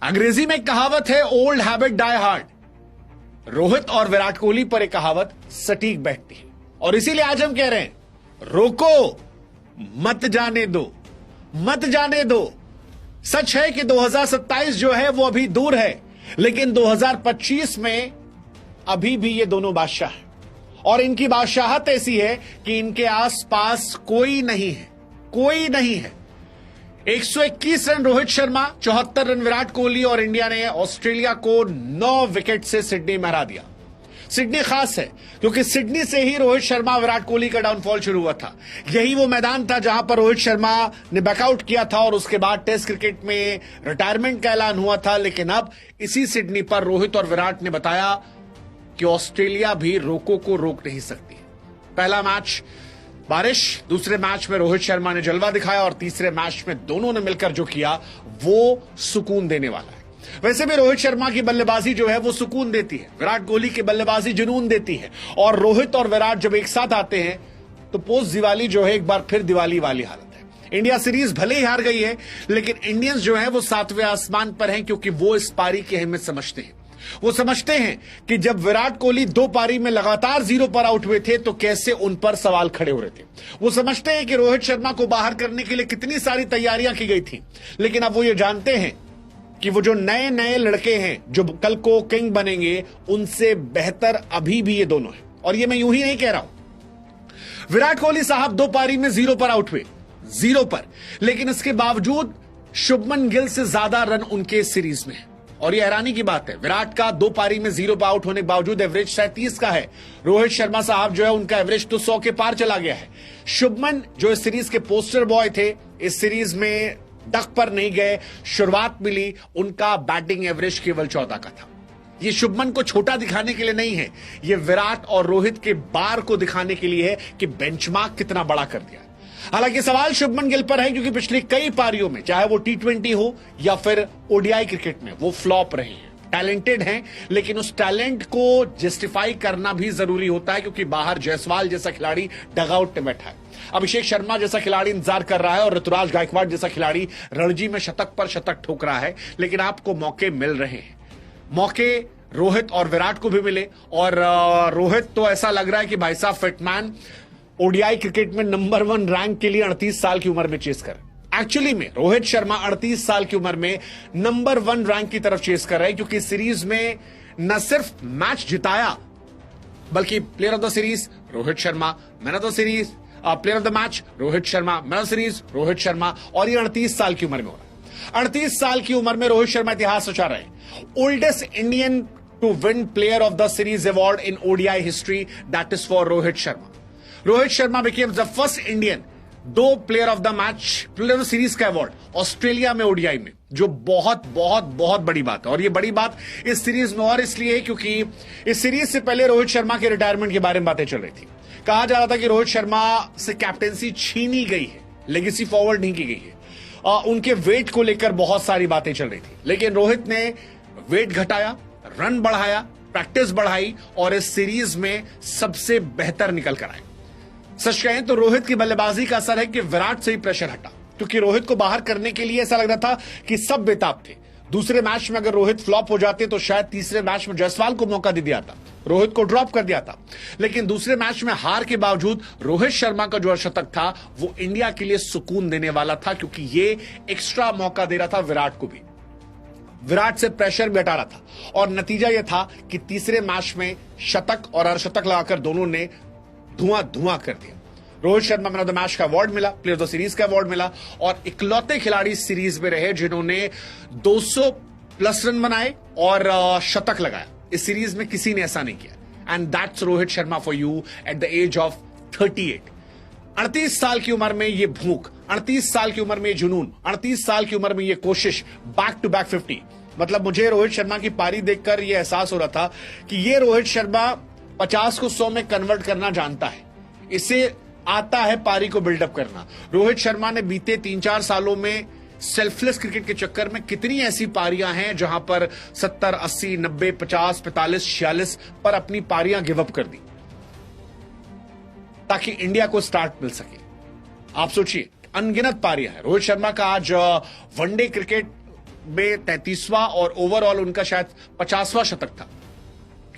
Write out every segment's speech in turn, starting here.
अंग्रेजी में एक कहावत है, old habit die hard. Rohit और विराट कोहली पर एक कहावत सटीक बैठती है और इसीलिए आज हम कह रहे हैं, रोको, मत जाने दो, मत जाने दो। सच है कि 2027 जो है वो अभी दूर है, लेकिन 2025 में अभी भी ये दोनों बादशाह हैं और इनकी बादशाहत ऐसी है कि इनके आसपास कोई नहीं है, कोई नहीं है। 121 रन रोहित शर्मा, 74 रन विराट कोहली और इंडिया ने ऑस्ट्रेलिया को 9 विकेट से सिडनी में हरा दिया। सिडनी खास है क्योंकि सिडनी से ही रोहित शर्मा विराट कोहली का डाउनफॉल शुरू हुआ था। यही वो मैदान था जहां पर रोहित शर्मा ने बैकआउट किया था और उसके बाद टेस्ट क्रिकेट में रिटायरमेंट का ऐलान हुआ था। लेकिन अब इसी सिडनी पर रोहित और विराट ने बताया कि ऑस्ट्रेलिया भी रोको को रोक नहीं सकती। पहला मैच बारिश, दूसरे मैच में रोहित शर्मा ने जलवा दिखाया और तीसरे मैच में दोनों ने मिलकर जो किया वो सुकून देने वाला है। वैसे भी रोहित शर्मा की बल्लेबाजी जो है वो सुकून देती है, विराट कोहली की बल्लेबाजी जुनून देती है और रोहित और विराट जब एक साथ आते हैं तो पोस्ट दिवाली जो है एक बार फिर दिवाली वाली हालत है। इंडिया सीरीज भले ही हार गई है, लेकिन इंडियंस जो है वो 7वें आसमान पर हैं क्योंकि वो इस पारी की अहमियत समझते हैं। वो समझते हैं कि जब विराट कोहली 2 पारी में लगातार 0 पर आउट हुए थे तो कैसे उन पर सवाल खड़े हो रहे थे। वो समझते हैं कि रोहित शर्मा को बाहर करने के लिए कितनी सारी तैयारियां की गई थी, लेकिन अब वो ये जानते हैं कि वो जो नए नए लड़के हैं जो कल को किंग बनेंगे, उनसे बेहतर अभी भी ये दोनों हैं। और ये मैं यूं ही नहीं कह रहा हूं। विराट कोहली साहब 2 पारी में 0 पर आउट हुए, 0 पर, लेकिन इसके बावजूद शुभमन गिल से ज्यादा रन उनके सीरीज में है। और ये हैरानी की बात है, विराट का 2 पारी में 0 पर आउट होने के बावजूद एवरेज 37 का है। रोहित शर्मा साहब जो है उनका एवरेज तो 100 के पार चला गया है। शुभमन जो इस सीरीज के पोस्टर बॉय थे, इस सीरीज में डक पर नहीं गए, शुरुआत मिली, उनका बैटिंग एवरेज केवल 14 का था। ये शुभमन को छोटा दिखाने के लिए नहीं है, ये विराट और रोहित के बार को दिखाने के लिए है कि बेंचमार्क कितना बड़ा कर दिया। हालांकि सवाल शुभमन गिल पर है क्योंकि पिछली कई पारियों में, चाहे वो T20 हो या फिर ओडीआई क्रिकेट में, वो फ्लॉप रहे हैं। टैलेंटेड हैं, लेकिन उस टैलेंट को जस्टिफाई करना भी जरूरी होता है क्योंकि बाहर जायसवाल जैसा खिलाड़ी डगआउट में बैठा है, अभिषेक शर्मा जैसा खिलाड़ी इंतजार कर रहा है और ऋतुराज गायकवाड़ जैसा खिलाड़ी रणजी में शतक पर शतक ठोक रहा है। लेकिन आपको मौके मिल रहे हैं, मौके रोहित और विराट को भी मिले। और रोहित तो ऐसा लग रहा है कि भाई साहब फिटमैन ओडीआई क्रिकेट में नंबर 1 रैंक के लिए 38 साल की उम्र में चेस कर। एक्चुअली में रोहित शर्मा 38 साल की उम्र में नंबर 1 रैंक की तरफ चेस कर रहे हैं क्योंकि सीरीज में न सिर्फ मैच जिताया बल्कि player of the series Rohit Sharma, man of the series, player of the match Rohit Sharma, man of the series Rohit Sharma, और ये 38 साल की उम्र में हो रहा है। 38 साल की उम्र में रोहित शर्मा इतिहास रचा रहे हैं। Oldest Indian to win player of the series award in ODI history, that is for Rohit Sharma. Rohit Sharma became the first Indian 2 player of the match, player of the series का अवार्ड ऑस्ट्रेलिया में ओडीआई में, जो बहुत बहुत बहुत बड़ी बात है। और ये बड़ी बात इस सीरीज में और इसलिए है क्योंकि इस सीरीज से पहले रोहित शर्मा के रिटायरमेंट के बारे में बातें चल रही थी। कहा जा रहा था कि रोहित शर्मा से कैप्टेंसी छीनी गई है, लेगेसी फॉरवर्ड नहीं की गई है। उनके वेट को लेकर बहुत सारी बातें चल रही थी, लेकिन रोहित ने वेट घटाया, रन बढ़ाया, प्रैक्टिस बढ़ाई और इस सीरीज में सबसे बेहतर निकल कर आए। सच कहें तो रोहित की बल्लेबाजी का असर है कि विराट से ही प्रेशर हटा, क्योंकि रोहित को बाहर करने के लिए ऐसा लग रहा था कि सब बेताब थे। दूसरे मैच में अगर रोहित फ्लॉप हो जाते तो शायद तीसरे मैच में जायसवाल को मौका दे दिया था, रोहित को ड्रॉप कर दिया था। लेकिन दूसरे मैच में हार के बावजूद रोहित शर्मा का जो शतक था वो इंडिया के लिए सुकून देने वाला था, क्योंकि ये एक्स्ट्रा मौका दे रहा था विराट को भी, विराट से प्रेशर भी हटा रहा था। और नतीजा यह था कि तीसरे मैच में शतक और अर्धशतक लगाकर दोनों ने धुआं धुआं कर दिया। Rohit Sharma man of the match का अवार्ड मिला, प्लेयर ऑफ द सीरीज का अवार्ड मिला और इकलौते खिलाड़ी सीरीज में रहे जिन्होंने 200+ रन बनाए और शतक लगाया। इस सीरीज में किसी ने ऐसा नहीं किया। And that's Rohit Sharma for you at the age of 38। 38 साल की उम्र में ये भूख, 38 साल की उम्र में ये जुनून, 38 साल की उम्र में ये कोशिश, बैक टू बैक 50। मतलब मुझे रोहित शर्मा की पारी देखकर यह एहसास हो रहा था कि ये रोहित शर्मा 50 को 100 में कन्वर्ट करना जानता है, इसे आता है पारी को बिल्डअप करना। रोहित शर्मा ने बीते 3-4 सालों में सेल्फलेस क्रिकेट के चक्कर में कितनी ऐसी पारियां हैं जहां पर 70, 80, 90, 50, 45, 46 पर अपनी पारियां गिव अप कर दी ताकि इंडिया को स्टार्ट मिल सके। आप सोचिए, अनगिनत पारियां हैं। रोहित शर्मा का आज वनडे क्रिकेट में 33वां और ओवरऑल उनका शायद 50वां शतक था।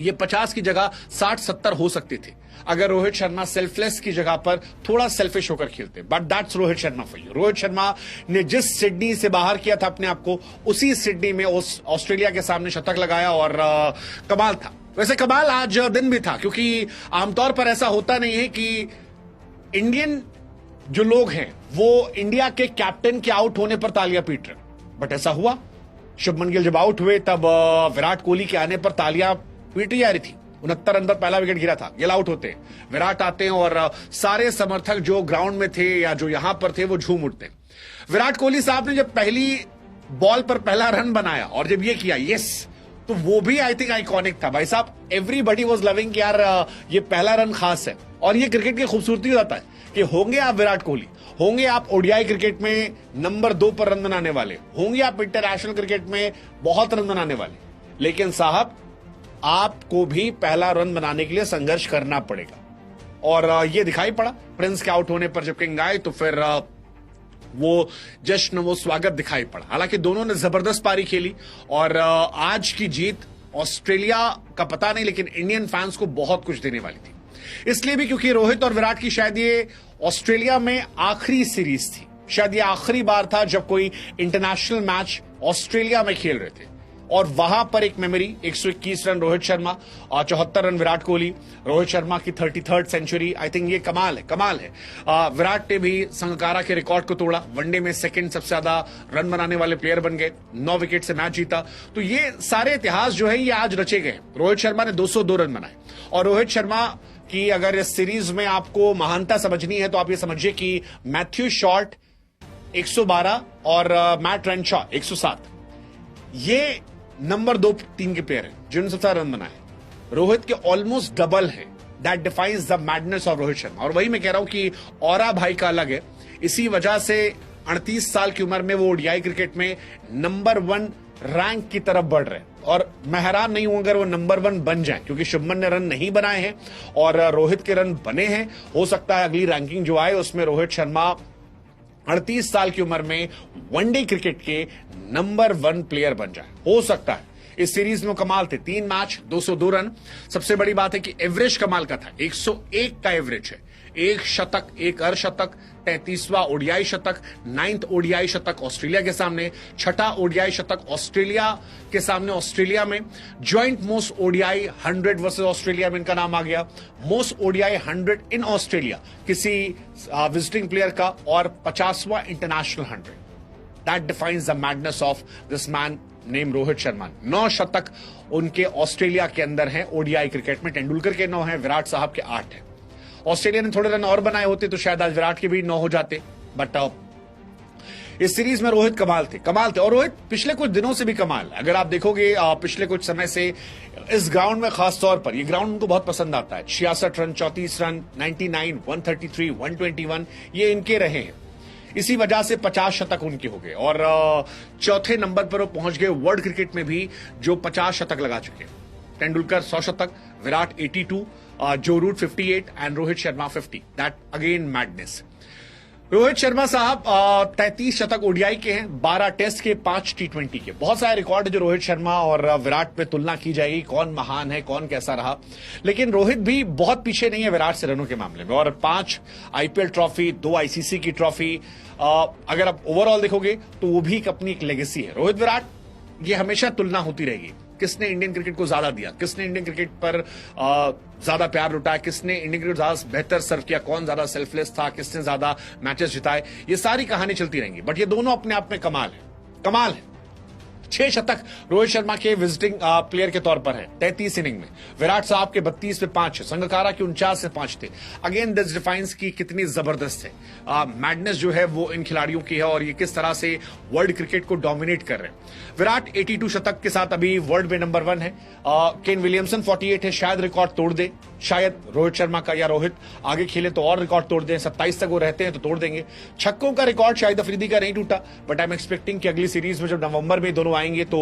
ये 50 की जगह 60-70 हो सकते थे अगर रोहित शर्मा सेल्फलेस की जगह पर थोड़ा सेल्फिश होकर खेलते। But that's Rohit Sharma for you. Rohit Sharma ने जिस सिडनी से बाहर किया था अपने आप को, उसी सिडनी में ऑस्ट्रेलिया के सामने शतक लगाया और कमाल था। वैसे कमाल आज दिन भी था, क्योंकि आमतौर पर ऐसा होता नहीं है कि इंडियन जो लोग हैं वो इंडिया के कैप्टन के आउट होने पर तालियां पीट रहे, बट ऐसा हुआ। शुभमन गिल जब आउट हुए तब विराट कोहली के आने पर तालियां पीटी जा रही थी। 69 रन पर पहला विकेट गिरा था, गिल आउट होते हैं, विराट आते हैं और सारे समर्थक जो ग्राउंड में थे या जो यहां पर थे वो झूम उठते हैं। विराट कोहली साहब ने जब पहली बॉल पर पहला रन बनाया और जब ये किया यस, तो वो भी आई थिंक आइकॉनिक था भाई साहब। एवरीबडी वाज लविंग यार ये पहला रन खास है। और ये क्रिकेट की खूबसूरती हो जाता है कि होंगे आप विराट कोहली, होंगे आप ओडीआई क्रिकेट में नंबर 2 पर रन बनाने वाले, होंगे आप इंटरनेशनल क्रिकेट में बहुत रन बनाने वाले, लेकिन साहब आपको भी पहला रन बनाने के लिए संघर्ष करना पड़ेगा। और ये दिखाई पड़ा प्रिंस के आउट होने पर। जब किंग आए तो फिर वो जश्न, वो स्वागत दिखाई पड़ा। हालांकि दोनों ने जबरदस्त पारी खेली और आज की जीत ऑस्ट्रेलिया का पता नहीं, लेकिन इंडियन फैंस को बहुत कुछ देने वाली थी। इसलिए भी क्योंकि रोहित और विराट की शायद ये ऑस्ट्रेलिया में आखिरी सीरीज थी। शायद ये आखिरी बार था जब कोई इंटरनेशनल मैच ऑस्ट्रेलिया में खेल रहे थे। और वहां पर एक मेमोरी, 121 रन रोहित शर्मा और 74 रन विराट कोहली। रोहित शर्मा की 33rd सेंचुरी, आई थिंक ये कमाल है। विराट ने भी संगकारा के रिकॉर्ड को तोड़ा, वनडे में सेकंड सबसे ज्यादा रन बनाने वाले प्लेयर बन गए, 9 विकेट से मैच जीता। तो ये सारे इतिहास जो है ये आज रचे गए। रोहित शर्मा ने 202 रन बनाए। और रोहित शर्मा की अगर इस सीरीज में आपको महानता समझनी है तो आप ये समझिए कि मैथ्यू शॉर्ट 112 और मैट रेनशॉ 107, ये नंबर 2 टीम के प्लेयर हैं जिन्होंने सबसे ज्यादा रन बनाए। रोहित के ऑलमोस्ट डबल है। That defines the madness of Rohit Sharma. और वही मैं कह रहा हूं कि ऑरा भाई का अलग है। इसी वजह से 38 साल की उम्र में वो ओडीआई क्रिकेट में नंबर 1 रैंक की तरफ बढ़ रहे हैं। और मैं हैरान नहीं हूं अगर वो नंबर 1 बन जाए, क्योंकि शुभमन ने रन नहीं बनाए हैं और रोहित के रन बने हैं। हो सकता है अगली रैंकिंग जो आए उसमें रोहित शर्मा 38 साल की उम्र में वनडे क्रिकेट के नंबर 1 प्लेयर बन जाए, हो सकता है। इस सीरीज में कमाल थे, 3 मैच 202 रन। सबसे बड़ी बात है कि एवरेज कमाल का था, 101 का एवरेज है। एक शतक, एक अर्धशतक, 33वां ओडीआई शतक, 9th ओडीआई शतक ऑस्ट्रेलिया के सामने, 6ठा ओडीआई शतक ऑस्ट्रेलिया के सामने ऑस्ट्रेलिया में। Joint most ODI 100 versus Australia में इनका नाम आ गया। मोस्ट ओडीआई 100 इन ऑस्ट्रेलिया किसी विजिटिंग प्लेयर का, और 50वां international 100। That defines the madness of this man name Rohit Sharma. 9 शतक उनके ऑस्ट्रेलिया के अंदर हैं ओडीआई क्रिकेट में। तेंदुलकर के 9 हैं, विराट साहब के 8 हैं। ऑस्ट्रेलिया ने थोड़े रन और बनाए होते तो शायद आज विराट के भी 9 हो जाते। बट इस सीरीज में रोहित कमाल थे। और रोहित पिछले कुछ दिनों से भी कमाल। अगर आप देखोगे पिछले कुछ समय से इस ग्राउंड में खास तौर पर, ये ग्राउंड उनको बहुत पसंद आता है। 66 रन, 34 रन, 99, 133, 121 ये इनके रहे हैं। इसी वजह से 50 शतक उनके हो गए और चौथे नंबर पर वो पहुंच गए वर्ल्ड क्रिकेट में भी, जो 50 शतक लगा चुके। तेंदुलकर 100 शतक, Virat 82, Joe Root 58 and Rohit Sharma 50। That again madness. Rohit Sharma साहब 33 शतक ओडीआई के हैं, 12 टेस्ट के, 5 टी20 के। बहुत सारे रिकॉर्ड है जो रोहित शर्मा और विराट पे तुलना की जाएगी, कौन महान है, कौन कैसा रहा। लेकिन रोहित भी बहुत पीछे नहीं है विराट से रनों के मामले में। और 5 आईपीएल ट्रॉफी, 2 आईसीसी की ट्रॉफी, अगर आप ओवरऑल देखोगे तो वो भी अपनी एक लेगेसी है। रोहित विराट ये हमेशा तुलना होती रहेगी, किसने इंडियन क्रिकेट को ज्यादा दिया, किसने इंडियन क्रिकेट पर ज्यादा प्यार लुटाया, किसने इंडियन क्रिकेट ज्यादा बेहतर सर्व किया, कौन ज्यादा सेल्फलेस था, किसने ज्यादा मैचेस जिताए। ये सारी कहानी चलती रहेंगी। बट ये दोनों अपने आप में कमाल है। 6 शतक रोहित शर्मा के विजिटिंग प्लेयर के तौर पर है 33 इनिंग में। विराट साहब के 32 पे 5 है, संगकारा के 49 से 5 थे। अगेन दिस डिफाइंस की कितनी जबरदस्त है मैडनेस जो है वो इन खिलाड़ियों की है और ये किस तरह से वर्ल्ड क्रिकेट को डोमिनेट कर रहे हैं। विराट 82 शतक के साथ अभी वर्ल्ड में नंबर 1 है। केन विलियमसन 48 है, शायद रिकॉर्ड तोड़ दे, शायद रोहित शर्मा का, या रोहित आगे खेले तो और रिकॉर्ड तोड़ दें। 27 तक वो रहते हैं तो तोड़ देंगे। छक्कों का रिकॉर्ड शायद अफरीदी का नहीं टूटा, बट आई एम एक्सपेक्टिंग कि अगली सीरीज में जब नवंबर में दोनों आएंगे तो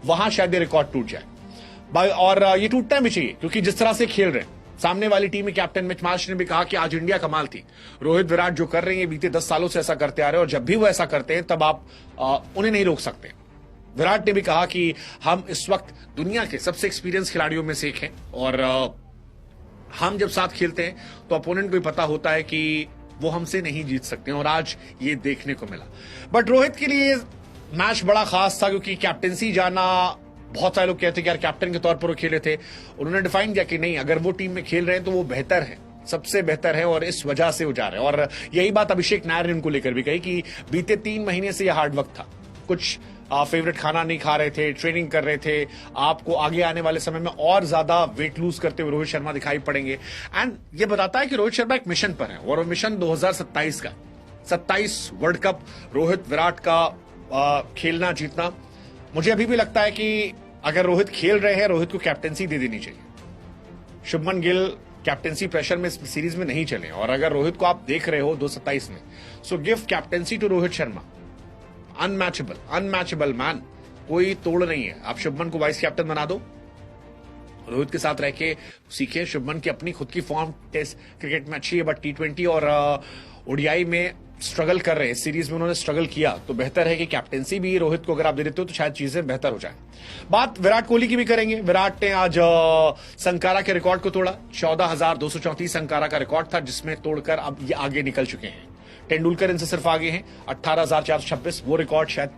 वहां शायद ये रिकॉर्ड टूट जाए। और ये टूटना भी चाहिए, क्योंकि जिस तरह से खेल रहे हैं सामने वाली टीम में, कैप्टन मिच मार्श ने भी कहा कि आज इंडिया कमाल थी। रोहित विराट जो कर रहे हैं बीते 10 सालों से ऐसा करते आ रहे हैं, और जब भी वो ऐसा करते हैं तब आप उन्हें नहीं रोक सकते। विराट ने भी कहा कि हम इस वक्त दुनिया के सबसे एक्सपीरियंस खिलाड़ियों में से एक हैं और हम जब साथ खेलते हैं तो अपोनेंट को भी पता होता है कि वो हमसे नहीं जीत सकते और आज ये देखने को मिला। बट रोहित के लिए मैच बड़ा खास था क्योंकि कैप्टेंसी जाना, बहुत सारे लोग कहते हैं कि यार कैप्टन के तौर पर वो खेले थे, उन्होंने डिफाइन किया कि नहीं, अगर वो टीम में खेल रहे हैं तो वो बेहतर है, सबसे बेहतर है और इस वजह से वो जा रहे हैं। और यही बात अभिषेक नायर ने उनको लेकर भी कही कि बीते 3 महीने से यह हार्ड वर्क था, कुछ फेवरेट खाना नहीं खा रहे थे, ट्रेनिंग कर रहे थे, आपको आगे आने वाले समय में और ज्यादा वेट लूज करते हुए रोहित शर्मा दिखाई पड़ेंगे। एंड ये बताता है कि रोहित शर्मा एक मिशन पर है और वो मिशन 2027 का, 27 वर्ल्ड कप रोहित विराट का खेलना जीतना। मुझे अभी भी लगता है कि अगर रोहित खेल रहे हैं, रोहित को कैप्टेंसी दे देनी चाहिए। शुभमन गिल कैप्टेंसी प्रेशर में इस सीरीज में नहीं चले और अगर रोहित को आप देख रहे हो 2027 में, so give captaincy to Rohit Sharma. Unmatchable man, कोई तोड़ नहीं है। आप शुभमन को वाइस कैप्टन बना दो, रोहित के साथ रह के सीखे। शुभमन की अपनी खुद की फॉर्म टेस्ट क्रिकेट में अच्छी है, बट T20 और ओडीआई में स्ट्रगल कर रहे हैं। सीरीज में उन्होंने स्ट्रगल किया, तो बेहतर है कि कैप्टेंसी भी रोहित को अगर आप दे देते हो तो शायद चीजें बेहतर हो जाए। बात विराट कोहली की भी करेंगे। विराट ने आज संकारा के रिकॉर्ड को तोड़ा। 14,234 संकारा का रिकॉर्ड था, जिसमें तोड़कर अब ये आगे निकल चुके हैं। तेंदुलकर इनसे सिर्फ आगे हैं, 18,426। वो रिकॉर्ड शायद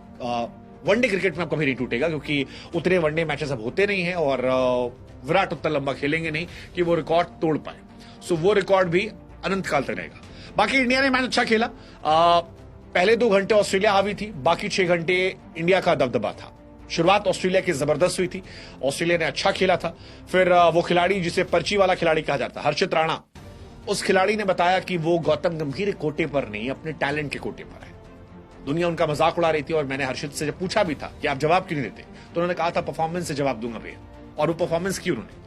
वनडे क्रिकेट में अब कभी नहीं टूटेगा क्योंकि उतने वनडे मैचेस अब होते नहीं हैं और विराट उतना लंबा खेलेंगे नहीं कि वो रिकॉर्ड तोड़ पाए। सो वो रिकॉर्ड भी अनंत काल तक रहेगा। बाकी इंडिया ने मैच अच्छा खेला। पहले 2 घंटे ऑस्ट्रेलिया हावी थी, बाकी 6 घंटे इंडिया का दबदबा था। शुरुआत ऑस्ट्रेलिया की जबरदस्त हुई थी, ऑस्ट्रेलिया ने अच्छा खेला था। फिर वो खिलाड़ी जिसे पर्ची वाला खिलाड़ी कहा जाता है, हर्षित राणा, उस खिलाड़ी ने बताया कि वो गौतम गंभीर कोटे पर नहीं, अपने टैलेंट के कोटे पर है। दुनिया उनका मजाक उड़ा रही थी और मैंने हर्षित से जब पूछा भी था कि आप जवाब क्यों नहीं देते, तो उन्होंने कहा था परफॉर्मेंस से जवाब दूंगा भैया, और वो परफॉर्मेंस की उन्होंने।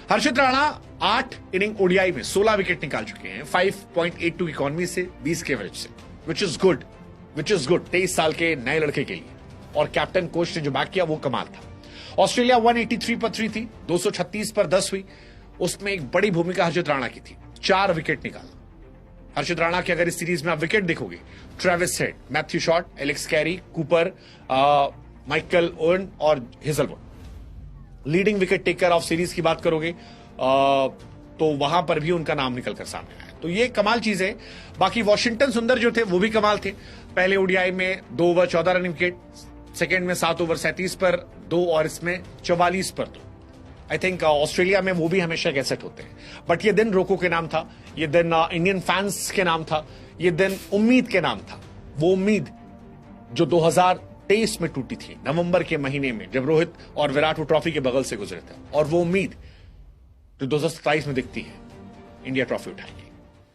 हर्षित राणा 8 इनिंग ओडीआई में 16 विकेट निकाल चुके हैं, 5.82 इकोनॉमी से, 20 के एवरेज से, विच इज गुड 23 साल के नए लड़के के लिए। और कैप्टन कोच ने जो बैक किया वो कमाल था। ऑस्ट्रेलिया 183 पर 3 थी, 236 पर 10 हुई। उसमें एक बड़ी भूमिका हर्षित राणा की थी, 4 विकेट निकाला। हर्षित राणा की अगर इस सीरीज में आप विकेट देखोगे, Travis Head, Matthew Short, Alex Carey, Cooper, Michael Owen और Hazlewood. Leading wicket taker of series की बात करोगे तो वहां पर भी उनका नाम निकलकर सामने आया, तो ये कमाल चीज है। बाकी वॉशिंगटन सुंदर जो थे वो भी कमाल थे। पहले ओडीआई में 2 ओवर 14 रन विकेट, सेकेंड में 7 ओवर 37 पर 2 और इसमें 44 पर 2। आई थिंक ऑस्ट्रेलिया में वो भी हमेशा एक एसेट होते हैं। बट ये दिन रोको के नाम था, ये दिन इंडियन फैंस के नाम था, ये दिन उम्मीद के नाम था। वो उम्मीद जो 2023 में टूटी थी, नवंबर के महीने में, जब रोहित और विराट वो ट्रॉफी के बगल से गुजरे थे, और वो उम्मीद जो 2027 में दिखती है, इंडिया ट्रॉफी उठाएगी।